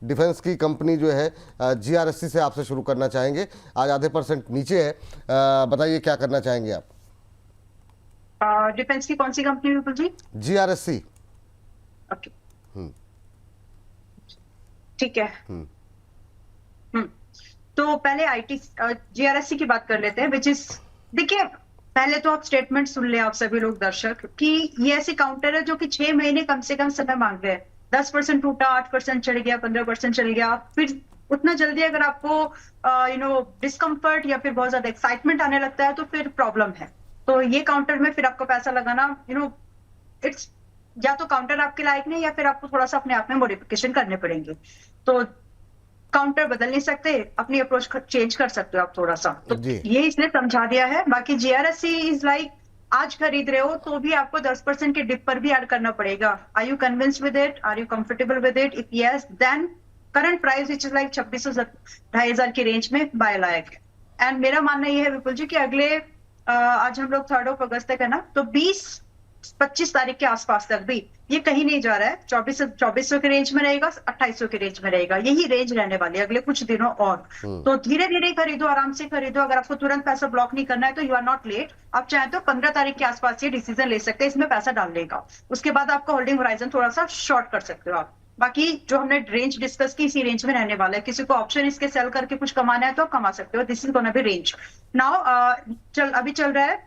Defence की company जो है GRSC से आपसे शुरू करना चाहेंगे। आज आधे % नीचे है, बताइए क्या करना चाहेंगे आप? डिफेंस की कौन सी कंपनी विपुल जी? GRSC। ओके, ठीक है। हम्म तो पहले आईटी जीआरएससी की बात कर लेते हैं, विच इज, देखिए पहले तो आप स्टेटमेंट सुन ले, आप सभी लोग दर्शक, कि ये ऐसे काउंटर है जो कि 6 महीने कम से कम समय मांग रहे हैं। 10% टूटा, 8% चढ़ गया, 15% चल गया, फिर उतना जल्दी अगर आपको डिस्कम्फर्ट या फिर बहुत ज्यादा एक्साइटमेंट आने लगता है तो फिर प्रॉब्लम है। तो ये काउंटर में फिर आपको पैसा लगाना, इट्स, या तो काउंटर आपके लायक नहीं, या फिर आपको थोड़ा सा अपने आप में मॉडिफिकेशन करने पड़ेंगे। तो काउंटर बदल नहीं सकते, अपनी अप्रोच चेंज कर सकते हो आप थोड़ा सा, तो जी ये इसने समझा दिया है। बाकी जीआरएससी इज लाइक, आज खरीद रहे हो तो भी आपको 10% के डिप पर भी ऐड करना पड़ेगा। Are you convinced with it? Are you comfortable with it? If yes, then current price which is like 2600 2500 की रेंज में बाय लायक। एंड मेरा मानना ये है विपुल जी कि अगले आज हम लोग 3 अगस्त तक है ना, तो 20-25 तारीख के आसपास तक भी ये कहीं नहीं जा रहा है। 2400 के रेंज में रहेगा, 2800 के रेंज में रहेगा, यही रेंज रहने वाली है अगले कुछ दिनों और। तो धीरे धीरे खरीदो, आराम से खरीदो। अगर आपको तुरंत पैसा ब्लॉक नहीं करना है तो यू आर नॉट लेट। आप चाहे तो 15 तारीख के आसपास ये डिसीजन ले सकते हैं इसमें पैसा डालने का। उसके बाद आपका होल्डिंग होराइजन थोड़ा सा शॉर्ट कर सकते हो आप। बाकी जो हमने रेंज डिस्कस की, इसी रेंज में रहने वाला है। किसी को ऑप्शन इसके सेल करके कुछ कमाना है तो आप कमा सकते हो। This is gonna be range now. अभी चल रहा है,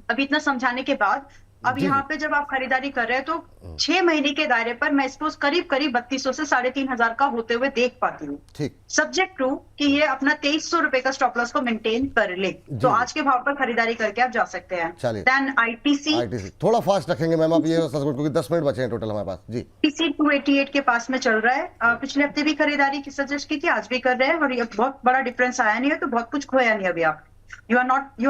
अभी इतना समझाने के बाद, अब जी यहाँ जी। पे जब आप खरीदारी कर रहे हैं तो 6 महीने के दायरे पर मैं इसको करीब करीब 3200 से 3500 का होते हुए देख पाती हूँ, ठीक। सब्जेक्ट टू कि ये अपना 2300 रुपए का स्टॉप लॉस को मेंटेन कर ले, जी तो जी। आज के भाव पर खरीदारी करके आप जा सकते हैं। चलिए, देन आईटीसी थोड़ा फास्ट रखेंगे मैम आप, ये क्योंकि 10 मिनट बचे हैं टोटल हमारे पास। जी। 288 के पास में चल रहा है। पिछले हफ्ते भी खरीदारी की सजेस्ट की थी, आज भी कर रहे हैं, और ये बहुत बड़ा डिफरेंस आया नहीं है, तो बहुत कुछ खोया नहीं अभी। आप you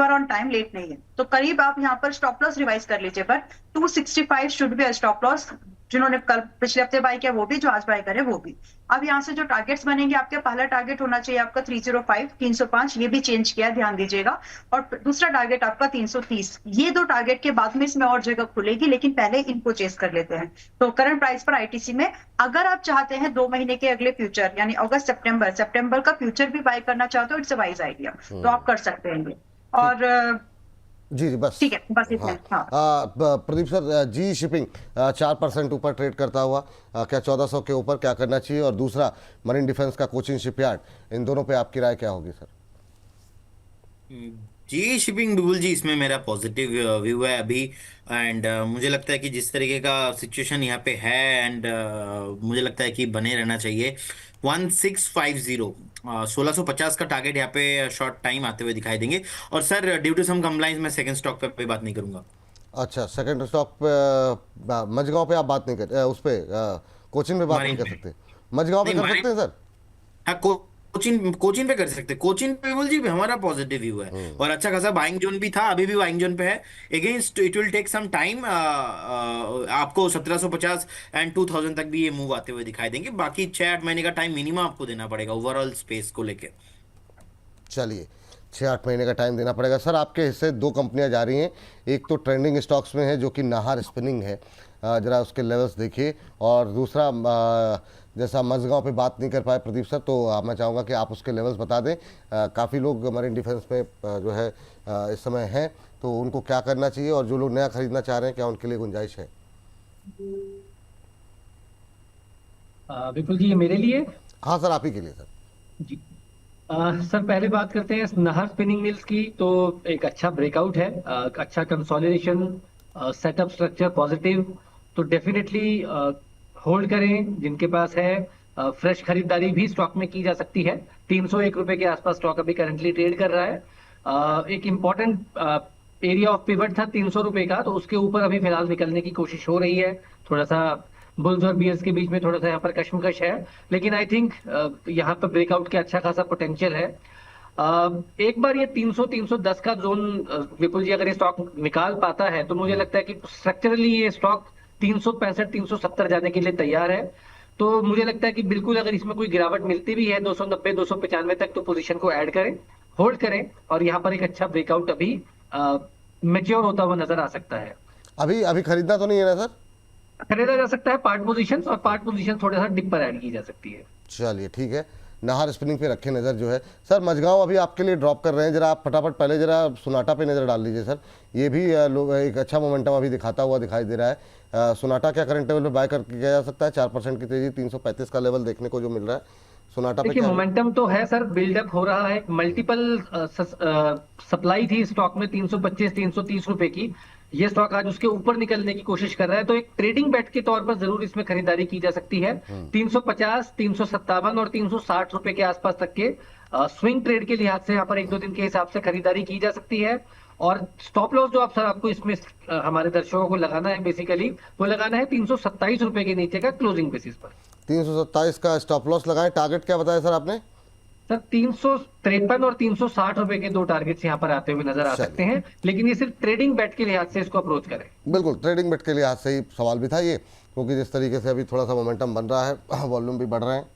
are on time, late नहीं है। तो करीब आप यहाँ पर स्टॉप लॉस रिवाइज कर लीजिए, पर 265 शुड बी स्टॉप लॉस। जिन्होंने कल पिछले हफ्ते बाय किया वो भी, जो आज बाय करे वो भी। अब यहाँ से जो टारगेट्स बनेंगे आपके, पहला टारगेट होना चाहिए आपका 305, 305, ये भी चेंज किया, ध्यान दीजिएगा। और दूसरा टारगेट आपका 330। ये 2 टारगेट के बाद में इसमें और जगह खुलेगी, लेकिन पहले इनको चेस कर लेते हैं। तो करंट प्राइस पर आईटीसी में अगर आप चाहते हैं 2 महीने के अगले फ्यूचर, यानी अगस्त सितंबर का फ्यूचर भी बाय करना चाहते हो, इट्स अ वाइज आइडिया, तो आप कर सकते हैं ये। और जी जी, बस ठीक है, बस इतना। हाँ। हाँ, प्रदीप सर, जी शिपिंग 4% ऊपर ट्रेड करता हुआ, क्या 1400 के ऊपर क्या करना चाहिए? और दूसरा मरीन डिफेंस का कोचिंग शिपयार्ड, इन दोनों पे आपकी राय क्या होगी सर? जी शिपिंग बिल्कुल जी, इसमें मेरा पॉजिटिव व्यू है अभी। एंड मुझे लगता है कि जिस तरीके का सिचुएशन यहाँ पे है, एंड मुझे लगता है कि बने रहना चाहिए। 1650 1650 का टारगेट यहाँ पे शॉर्ट टाइम आते हुए दिखाई देंगे। और sir, due to some compliance मैं सेकंड स्टॉक पे बात नहीं करूंगा। अच्छा, सेकंड स्टॉक पे मझगांव पे आप बात नहीं कर, उस पे कोचिंग पे बात नहीं मरीन कर पे सकते? मझगांव पे नहीं, कर मरीन, सकते हैं सर? हाँ, कोचिन पे कर सकते हैं। कोचिन पे बिल्कुल जी हमारा पॉजिटिव व्यू है, और अच्छा खासा बाइंग जोन भी था, अभी भी बाइंग जोन पे है। Against it will take some time, आपको 1750 एंड 2000 तक भी ये मूव आते हुए दिखाई देंगे। बाकी 6-8 महीने का टाइम मिनिमम आपको देना पड़ेगा ओवरऑल स्पेस को लेके। चलिए, 6-8 महीने का टाइम देना पड़ेगा सर। आपके हिस्से 2 कंपनियां जा रही हैं, एक तो ट्रेंडिंग स्टॉक्स में है जो कि नाहर स्पिनिंग है, ज़रा उसके लेवल्स देखिए। और दूसरा, जैसा मझगांव पे बात नहीं कर पाए प्रदीप सर, तो मैं चाहूँगा कि आप उसके लेवल्स बता दें। काफ़ी लोग मरीन डिफेंस में जो है इस समय हैं, तो उनको क्या करना चाहिए, और जो लोग नया खरीदना चाह रहे हैं क्या उनके लिए गुंजाइश है? बिल्कुल जी, ये मेरे लिए। हाँ सर, आप ही के लिए सर। जी। सर, पहले बात करते हैं नाहर स्पिनिंग मिल्स की। तो एक अच्छा ब्रेकआउट है, अच्छा कंसोलिडेशन, सेटअप स्ट्रक्चर पॉजिटिव। तो डेफिनेटली होल्ड करें जिनके पास है। फ्रेश खरीदारी भी स्टॉक में की जा सकती है। 301 रुपए के आसपास स्टॉक अभी करंटली ट्रेड कर रहा है। एक इम्पॉर्टेंट एरिया ऑफ पिवट था 300 रुपए का, तो उसके ऊपर अभी फिलहाल निकलने की कोशिश हो रही है। थोड़ा सा बुल्स और बियर्स के बीच में थोड़ा सा यहाँ पर कशमकश है, लेकिन आई थिंक यहाँ पर ब्रेकआउट के अच्छा खासा पोटेंशियल है। एक बार ये 300-310 का जोन विपुल जी अगर ये स्टॉक निकाल पाता है, तो मुझे लगता है कि स्ट्रक्चरली ये स्टॉक 365-370 जाने के लिए तैयार है। तो मुझे लगता है कि बिल्कुल अगर इसमें कोई गिरावट मिलती भी है 290-295 तक, तो पोजीशन को ऐड करें, होल्ड करें, और यहाँ पर एक अच्छा ब्रेकआउट अभी मेच्योर होता हुआ नजर आ सकता है। अभी अभी खरीदना तो नहीं है ना सर? खरीदा जा सकता है पार्ट पोजीशन, और पार्ट पोजीशन थोड़ा सा डिप पर ऐड की जा सकती है। चलिए ठीक है, नाहर स्पिनिंग पे रखे नज़र जो है सर। मझगांव अभी आपके लिए ड्रॉप कर रहे हैं, जरा आप फटाफट पहले जरा सोनाटा पे नज़र डाल लीजिए सर। ये भी एक अच्छा मोमेंटम अभी दिखाता हुआ दिखाई दे रहा है। सोनाटा क्या करंट लेवल पे बाय कर किया जा सकता है? 4% की तेजी, 335 का लेवल देखने को जो मिल रहा है। सोनाटा पे देखिए क्या? मोमेंटम तो है सर, बिल्डअप हो रहा है। मल्टीपल सप्लाई थी स्टॉक में 325 330 रुपए की, ये स्टॉक आज उसके ऊपर निकलने की कोशिश कर रहा है, तो एक ट्रेडिंग बेट के तौर पर जरूर इसमें खरीदारी की जा सकती है। 350 357 और 360 रुपए के आसपास तक के स्विंग ट्रेड के लिहाज से यहाँ पर 1-2 दिन के हिसाब से खरीदारी की जा सकती है। और स्टॉप लॉस जो आप सर आपको इसमें हमारे दर्शकों को लगाना है बेसिकली, वो लगाना है 327 रुपए के नीचे का क्लोजिंग बेसिस पर। 327 का स्टॉप लॉस लगाएं। टारगेट क्या बताया सर आपने? सर 353 और 360 रुपए के दो टारगेट्स यहाँ पर आते हुए नजर आ सकते हैं, लेकिन ये सिर्फ ट्रेडिंग बेट के लिहाज से इसको अप्रोच करें। बिल्कुल, ट्रेडिंग बेट के लिहाज से ही सवाल भी था ये, क्योंकि जिस तरीके से अभी थोड़ा सा मोमेंटम बन रहा है, वॉल्यूम भी बढ़ रहे हैं,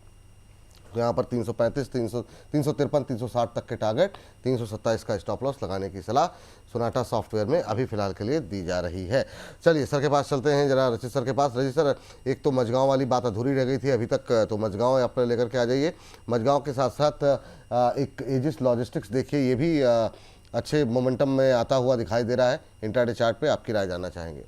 तो यहाँ पर 335 353 360 तक के टारगेट, 327 का स्टॉप लॉस लगाने की सलाह सोनाटा सॉफ्टवेयर में अभी फिलहाल के लिए दी जा रही है। चलिए सर के पास चलते हैं, जरा रचित सर के पास। रचित सर, एक तो मझगांव वाली बात अधूरी रह गई थी अभी तक, तो मझगांव आप लेकर के आ जाइए। मझगांव के साथ साथ एक एजिस लॉजिस्टिक्स देखिए, ये भी अच्छे मोमेंटम में आता हुआ दिखाई दे रहा है। इंट्राडे चार्ट पे आपकी राय जानना चाहेंगे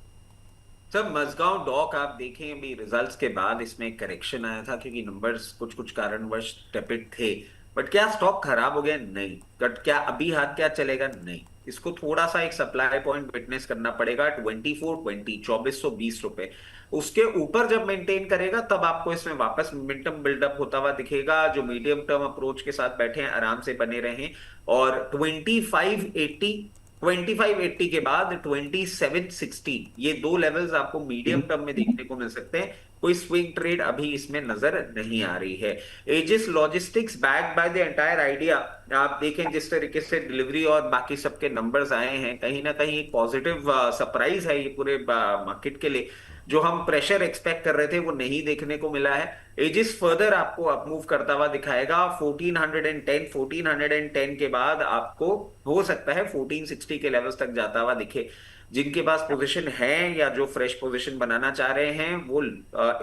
सर। मझगांव डॉक आप देखें, अभी रिजल्ट्स के बाद इसमें एक करेक्शन आया था क्योंकि नंबर्स कुछ कारणवश टेपिड थे। बट क्या स्टॉक खराब हो गया? नहीं। बट क्या अभी हाथ क्या चलेगा? नहीं। इसको थोड़ा सा एक सप्लाई पॉइंट विटनेस करना पड़ेगा 2420 रुपए। उसके ऊपर जब मेंटेन करेगा तब आपको इसमें वापस मोमेंटम बिल्डअप होता हुआ दिखेगा। जो मीडियम टर्म अप्रोच के साथ बैठे हैं आराम से बने रहें, और 2580 के बाद 2760, ये दो लेवल्स आपको मीडियम टर्म में देखने को मिल सकते हैं। कोई स्विंग ट्रेड अभी इसमें नजर नहीं आ रही है। Aegis logistics backed by the entire idea, आप देखें जिस तरीके से डिलीवरी और बाकी सबके नंबर्स आए हैं, कहीं ना कहीं एक पॉजिटिव सरप्राइज है ये पूरे मार्केट के लिए। जो हम प्रेशर एक्सपेक्ट कर रहे थे वो नहीं देखने को मिला है। एजिस फर्दर आपको अपमूव करता हुआ दिखाएगा 1410 के बाद आपको हो सकता है 1460 के लेवल्स तक जाता हुआ दिखे। जिनके पास पोजीशन है या जो फ्रेश पोजीशन बनाना चाह रहे हैं वो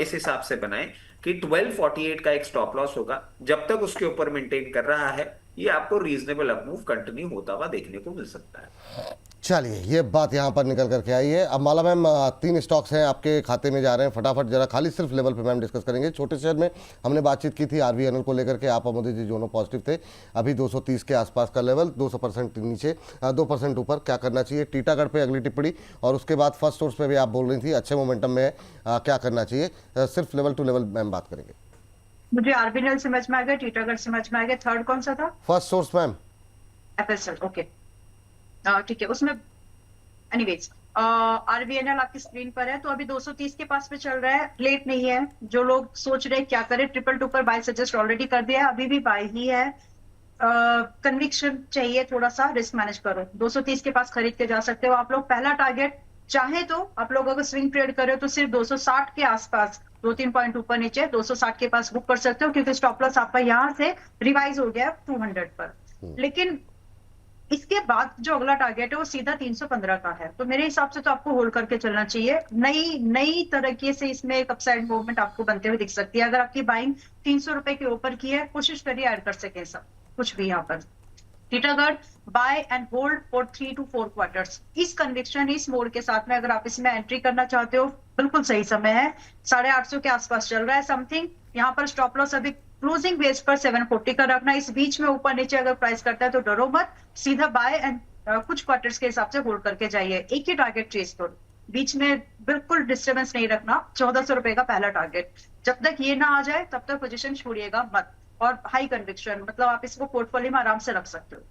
इस हिसाब से बनाएं कि 1248 का एक स्टॉप लॉस होगा। जब तक उसके ऊपर मेंटेन कर रहा है, ये आपको रीजनेबल अपमूव कंटिन्यू होता हुआ देखने को मिल सकता है। चलिए, ये बात यहाँ पर निकल करके आई है। अब माला मैम, 3 स्टॉक्स हैं आपके खाते में जा रहे हैं, फटाफट जरा खाली सिर्फ लेवल पे मैम डिस्कस करेंगे। छोटे शहर में हमने बातचीत की थी RVNL को लेकर के, आप मोदी जी दोनों पॉजिटिव थे। अभी 230 के आसपास का लेवल, 200% नीचे, 2% ऊपर, क्या करना चाहिए? टीटागढ़ पे अगली टिप्पणी, और उसके बाद फर्स्ट सोर्स पे भी आप बोल रही थी अच्छे मोमेंटम में है, क्या करना चाहिए? सिर्फ लेवल टू लेवल मैम बात करेंगे। मुझे RVNL समझ में आ गया, टीटागढ़ समझ में आ गया, थर्ड कौन सा था? First source ma'am. FSL, okay ठीक है। उसमें एनीवेज RVNL आपकी स्क्रीन पर है, तो अभी 230 के पास पे चल रहा है, लेट नहीं है। जो लोग सोच रहे हैं क्या करें, 222 पर बाय सजेस्ट ऑलरेडी कर दिया है, अभी भी बाय ही है। कन्विक्शन चाहिए, थोड़ा सा रिस्क मैनेज करो। 230 के पास खरीद के जा सकते हो आप लोग। पहला टारगेट चाहे तो आप लोग अगर स्विंग ट्रेड करे तो सिर्फ 260 के आसपास, 2-3 पॉइंट ऊपर नीचे 260 के पास बुक कर सकते हो, क्योंकि स्टॉप लॉस आपका यहाँ से रिवाइज हो गया 200 पर। लेकिन इसके बाद जो अगला टारगेट है वो सीधा 315 का है, तो मेरे हिसाब से तो आपको होल्ड करके चलना चाहिए। नई तरीके से इसमें एक अपसाइड मूवमेंट आपको बनते हुए दिख सकती है। अगर आपकी बाइंग 300 रुपए के ऊपर की है, कोशिश करिए ऐड कर सके सब कुछ भी यहाँ पर। Titagarh buy and hold for 3 to 4 quarters. इस कन्विक्शन, इस मोड के साथ में अगर आप इसमें एंट्री करना चाहते हो, बिल्कुल सही समय है। 850 के आसपास चल रहा है समथिंग। यहाँ पर स्टॉप लॉस अभी क्लोजिंग बेस पर 740 का रखना। इस बीच में ऊपर नीचे अगर प्राइस करता है तो डरो मत, सीधा बाय एंड कुछ क्वार्टर्स के हिसाब से होल्ड करके जाइए। एक ही टारगेट चेज करो, बीच में बिल्कुल डिस्टर्बेंस नहीं रखना। 1400 रुपए का पहला टारगेट, जब तक ये ना आ जाए तब तक पोजीशन छोड़िएगा मत। और हाई कन्विक्शन, मतलब आप इसको पोर्टफोलियो में आराम से रख सकते हो।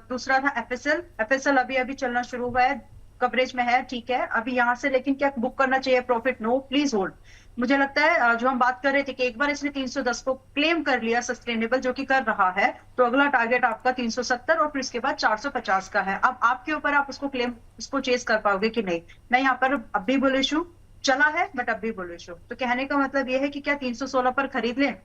दूसरा था FSL अभी चलना शुरू हुआ है, कवरेज में है, ठीक है अभी यहाँ से। लेकिन क्या बुक करना चाहिए प्रॉफिट? No, please hold. मुझे लगता है जो हम बात कर रहे थे कि एक बार इसने 310 को क्लेम कर लिया सस्टेनेबल, जो कि कर रहा है, तो अगला टारगेट आपका 370 और फिर इसके बाद 450 का है। अब आपके ऊपर, आप उसको चेस कर पाओगे कि नहीं। मैं यहाँ पर अब भी बुलिश हूँ, चला है बट अब भी बुलिश हूँ। तो कहने का मतलब ये है कि क्या 316 पर खरीद लें?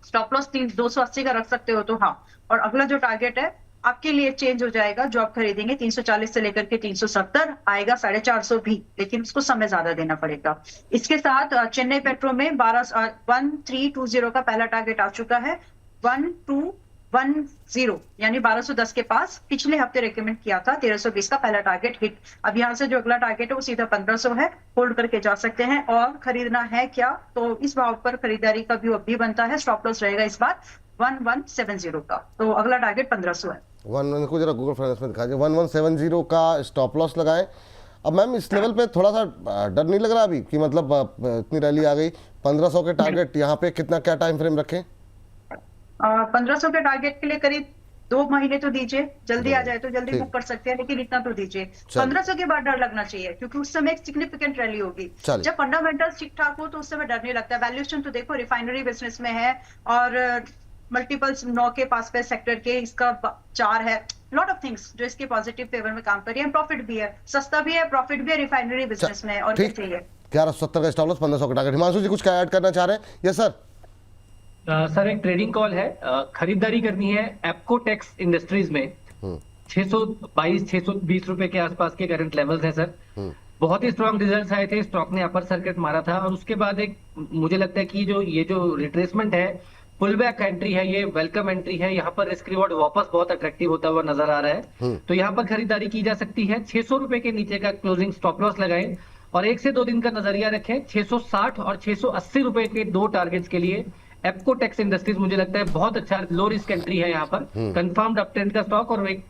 स्टॉप लॉस 280 का रख सकते हो तो हाँ। और अगला जो टारगेट है आपके लिए चेंज हो जाएगा। जो आप खरीदेंगे 340 से लेकर के 370 आएगा, 450 भी, लेकिन उसको समय ज्यादा देना पड़ेगा। इसके साथ चेन्नई पेट्रो में 1320 का पहला टारगेट आ चुका है। 1210 यानी 1210 के पास पिछले हफ्ते रेकमेंड किया था, 1320 का पहला टारगेट हिट। अब यहाँ से जो अगला टारगेट है वो सीधा 1500 है, होल्ड करके जा सकते हैं। और खरीदना है क्या, तो इस भाव पर खरीदारी का व्यू अब भी बनता है। स्टॉप लॉस रहेगा इस बार 1170 का, तो अगला टारगेट 1500 है। 11 को जरा गूगल फाइनेंस में दिखा दीजिए, 1170 का स्टॉप लॉस लगाएं। अब मैम इस लेवल पे थोड़ा सा डर नहीं लग रहा अभी कि मतलब इतनी रैली आ गई, 1500 के टारगेट यहाँ पे कितना क्या टाइम फ्रेम रखें? 1500 के टारगेट के लिए करीब 2 महीने तो दीजिए, जल्दी आ जाए तो जल्दी ठीक। बुक कर सकते हैं, लेकिन इतना तो दीजिए। चलिए। 1500 के बाद डर लगना चाहिए, क्योंकि उस समय एक सिग्निफिकेंट रैली होगी। चलिए। जब फंडामेंटल्स ठीक ठाक हो तो उस समय डर नहीं लगता। वैल्यूएशन तो देखो, रिफाइनरी बिजनेस में है और मल्टीपल्स 9 के पास पे सेक्टर के, इसका 4 है। लॉट ऑफ थिंग्स जो इसके पॉजिटिव फेवर में काम कर रही है। प्रॉफिट भी है, सस्ता भी है, प्रॉफिट भी है, रिफाइनरी बिजनेस में है, और क्या ठीक। चाहिए। 1170 का स्टॉप लॉस, 1500 का टारगेट। हिमांशु जी कुछ क्या ऐड करना चाह रहे हैं? Yes sir. सर एक ट्रेडिंग कॉल है, खरीदारी करनी है एप्कोटेक्स इंडस्ट्रीज में। 622-620 रुपए के आसपास के करंट लेवल्स हैं सर। बहुत ही स्ट्रॉन्ग रिजल्ट्स आए थे, स्टॉक ने अपर सर्किट मारा था, और उसके बाद एक मुझे लगता है कि जो रिट्रेसमेंट है, पुल बैक एंट्री है, ये वेलकम एंट्री है। यहाँ पर रिस्क रिवॉर्ड वापस बहुत अट्रैक्टिव होता हुआ नजर आ रहा है, तो यहाँ पर खरीदारी की जा सकती है। 600 रुपए के नीचे का क्लोजिंग स्टॉप लॉस लगाएं, और 1 से 2 दिन का नजरिया रखें। 660 और 680 रुपए के 2 टारगेट्स के लिए एप्कोटेक्स इंडस्ट्रीज मुझे लगता है बहुत अच्छा लो रिस्क एंट्री है। यहाँ पर कंफर्म्ड अप ट्रेंड का स्टॉक और एक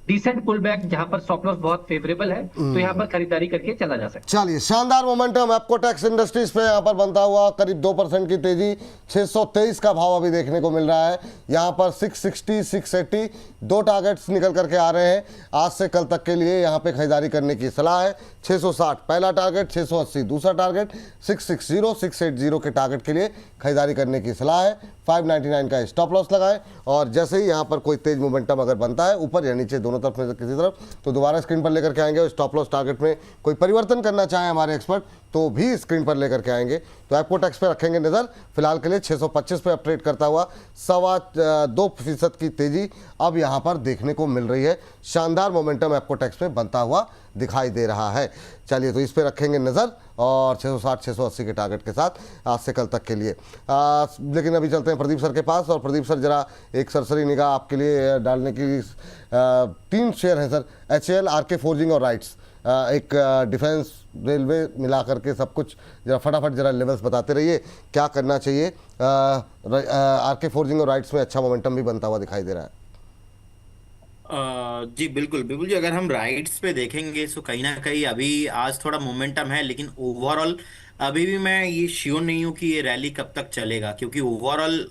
डिसेंट पुल बैक जहां पर स्टॉप लॉस बहुत फेवरेबल है, तो यहाँ पर खरीदारी करके चला जा सकता है। चलिए, शानदार मोमेंटम एप्कोटेक्स इंडस्ट्रीज पे यहाँ पर बनता हुआ करीब 2% की तेजी। 623 का भाव अभी देखने को मिल रहा है। यहाँ पर 660, 680 2 टारगेट्स निकल करके आ रहे हैं। आज से कल तक के लिए यहाँ पे खरीदारी करने की सलाह है। 660 पहला टारगेट, 680 दूसरा टारगेट, 660, 680 के टारगेट के लिए खरीदारी करने की सलाह है। 599 का स्टॉप लॉस लगाएं, और जैसे ही यहाँ पर कोई तेज मोमेंटम अगर बनता है ऊपर या नीचे दोनों तरफ में से किसी तरफ, तो दोबारा स्क्रीन पर लेकर के आएंगे। और स्टॉप लॉस टारगेट में कोई परिवर्तन करना चाहें हमारे एक्सपर्ट, तो भी स्क्रीन पर लेकर के आएंगे। तो एप्कोटेक्स पे रखेंगे नज़र। फिलहाल के लिए 625 पे अपट्रेड करता हुआ 2.25% की तेजी अब यहाँ पर देखने को मिल रही है। शानदार मोमेंटम एप्कोटेक्स में बनता हुआ दिखाई दे रहा है। चलिए, तो इस पे रखेंगे नज़र, और 660, 680 के टारगेट के साथ आज से कल तक के लिए। लेकिन अभी चलते हैं प्रदीप सर के पास, और प्रदीप सर जरा एक सरसरी निगाह आपके लिए डालने की 3 शेयर हैं सर, HAL, RK फोर्जिंग और राइट्स। एक डिफेंस, रेलवे मिला करके सब कुछ जरा फटाफट जरा लेवल्स बताते रहिए, क्या करना चाहिए। RK फोर्जिंग और राइट्स में अच्छा मोमेंटम भी बनता हुआ दिखाई दे रहा है। जी बिल्कुल बिल्कुल जी, अगर हम राइट्स पे देखेंगे तो कहीं ना कहीं अभी आज थोड़ा मोमेंटम है, लेकिन ओवरऑल अभी भी मैं ये श्योर नहीं हूँ कि ये रैली कब तक चलेगा, क्योंकि ओवरऑल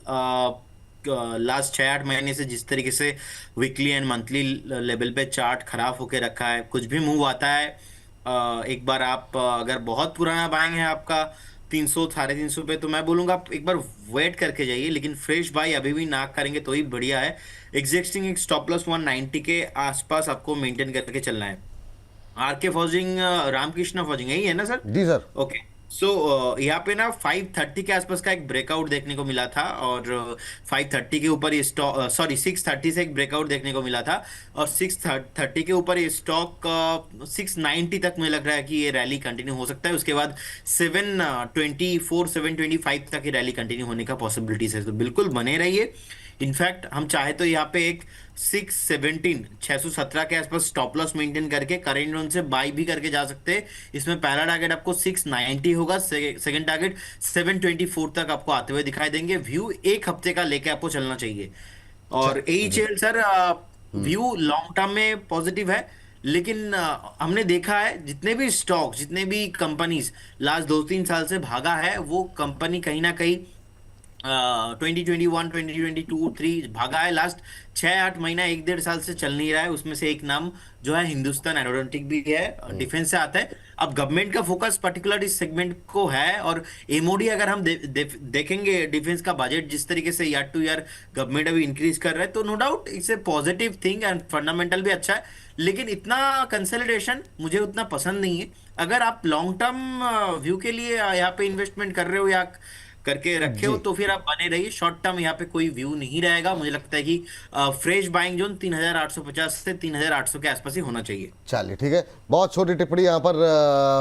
लास्ट 6-8 महीने से जिस तरीके से वीकली एंड मंथली लेवल पे चार्ट खराब होके रखा है, कुछ भी मूव आता है एक बार आप अगर बहुत पुराना बाइंग है आपका 300 350 पे, तो मैं बोलूंगा आप एक बार वेट करके जाइए, लेकिन फ्रेश बाई अभी भी ना करेंगे तो ही बढ़िया है। एग्जिस्टिंग एक स्टॉप लॉस 190 के आसपास आपको मेंटेन करके चलना है। आरके फॉर्जिंग, रामकृष्ण फॉर्जिंग यही है ना सर? जी सर। ओके, सो यहाँ पे ना 530 के आसपास का एक ब्रेकआउट देखने को मिला था, और 530 के ऊपर ये स्टॉक 630 से एक ब्रेकआउट देखने को मिला था, और 630 के ऊपर ये स्टॉक 690 तक मुझे लग रहा है कि ये रैली कंटिन्यू हो सकता है। उसके बाद 724 725 तक ये रैली कंटिन्यू होने का पॉसिबिलिटीज है, तो बिल्कुल बने रहिए। इनफैक्ट हम चाहे तो यहाँ पे एक 617 के आसपास स्टॉप लॉस मेंटेन करके करेंट जोन से बाई भी करके जा सकते हैं। इसमें पहला टारगेट आपको 690 होगा, सेकंड टारगेट 724 तक आपको आते हुए दिखाई देंगे। व्यू एक हफ्ते का लेके आपको चलना चाहिए। और AHL sir view long term में पॉजिटिव है, लेकिन हमने देखा है जितने भी स्टॉक, जितने भी कंपनीज लास्ट 2-3 साल से भागा है, वो कंपनी कहीं ना कहीं 2021 2022 3 भागा है। लास्ट 6-8 महीना 1-1.5 साल से चल नहीं रहा है। उसमें से एक नाम जो है हिंदुस्तान एरोनॉटिक भी है, डिफेंस से आता है। अब गवर्नमेंट का फोकस पर्टिकुलर इस सेगमेंट को है, और एमओडी अगर हम देखेंगे डिफेंस का बजट जिस तरीके से ईयर टू ईयर गवर्नमेंट अभी इंक्रीज कर रहा है, तो no doubt it's a positive thing and fundamental भी अच्छा है, लेकिन इतना कंसोलिडेशन मुझे उतना पसंद नहीं है। अगर आप लॉन्ग टर्म व्यू के लिए यहाँ पे इन्वेस्टमेंट कर रहे हो, या करके रखे हो जी। तो फिर आप बने रहिए। शॉर्ट टर्म यहाँ पे कोई व्यू नहीं रहेगा। मुझे लगता है कि फ्रेश बाइंग जोन 3850 से 3800 के आसपास ही होना चाहिए। चलिए ठीक है, बहुत छोटी टिप्पणी यहाँ पर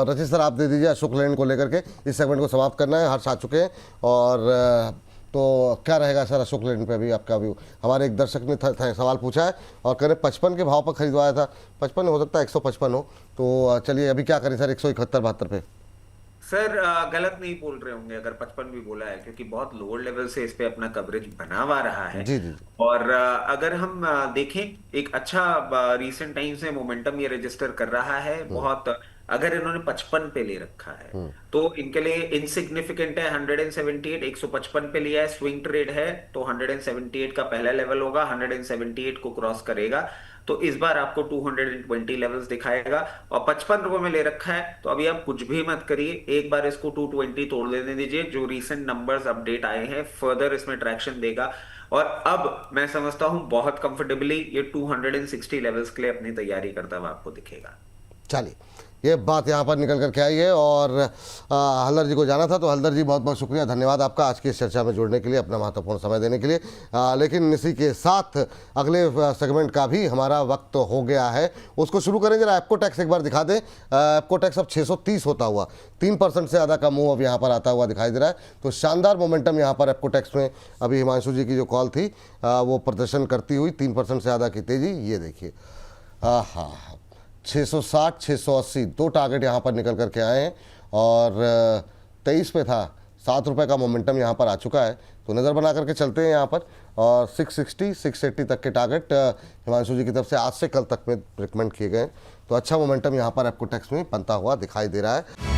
रचित सर आप दे दीजिए अशोक लेलैंड को लेकर के, इस सेगमेंट को समाप्त करना है, हर्ष आ चुके हैं। और तो क्या रहेगा सर अशोक लेलैंड पे अभी आपका व्यू? हमारे एक दर्शक ने सवाल पूछा है और कह रहे 55 के भाव पर खरीदवाया था, 55 हो सकता है 155 हो, तो चलिए अभी क्या करें सर 171-72 पे? सर गलत नहीं बोल रहे होंगे अगर 55 भी बोला है, क्योंकि बहुत लोअर लेवल से इस पे अपना कवरेज बना हुआ रहा है। जी जी जी। और अगर हम देखें एक अच्छा रीसेंट टाइम से मोमेंटम ये रजिस्टर कर रहा है बहुत। अगर इन्होंने 55 पे ले रखा है तो इनके लिए इनसिग्निफिकेंट है 178, 155 पे लिया है, स्विंग ट्रेड है तो 178 का पहला लेवल होगा, 178 को क्रॉस करेगा तो इस बार आपको 220 लेवल्स दिखाएगा। और 55 रुपए में ले रखा है तो अभी आप कुछ भी मत करिए, एक बार इसको 220 तोड़ देने दीजिए। जो रीसेंट नंबर्स अपडेट आए हैं फर्दर इसमें ट्रैक्शन देगा और अब मैं समझता हूं बहुत कंफर्टेबली ये 260 लेवल्स के लिए अपनी तैयारी करता हुआ आपको दिखेगा। चलिए ये बात यहाँ पर निकल करके आई है। और हल्दर जी को जाना था, तो हल्दर जी बहुत बहुत शुक्रिया, धन्यवाद आपका आज की इस चर्चा में जुड़ने के लिए, अपना महत्वपूर्ण समय देने के लिए। लेकिन इसी के साथ अगले सेगमेंट का भी हमारा वक्त हो गया है, उसको शुरू करें। जरा एप्कोटेक्स एक बार दिखा दें। एप्कोटेक्स अब 630 होता हुआ 3% से ज़्यादा का मूव अब यहाँ पर आता हुआ दिखाई दे रहा है। तो शानदार मोमेंटम यहाँ पर एप्कोटेक्स में अभी हिमांशु जी की जो कॉल थी वो प्रदर्शन करती हुई 3% से ज़्यादा की तेज़ी, ये देखिए। हाँ 660 680 दो टारगेट यहाँ पर निकल करके आए हैं और 23 पे था, 7 रुपये का मोमेंटम यहाँ पर आ चुका है। तो नज़र बना करके चलते हैं यहाँ पर। और 660 680 तक के टारगेट हिमांशु जी की तरफ से आज से कल तक में रिकमेंड किए गए। तो अच्छा मोमेंटम यहाँ पर एप्कोटेक्स में बनता हुआ दिखाई दे रहा है।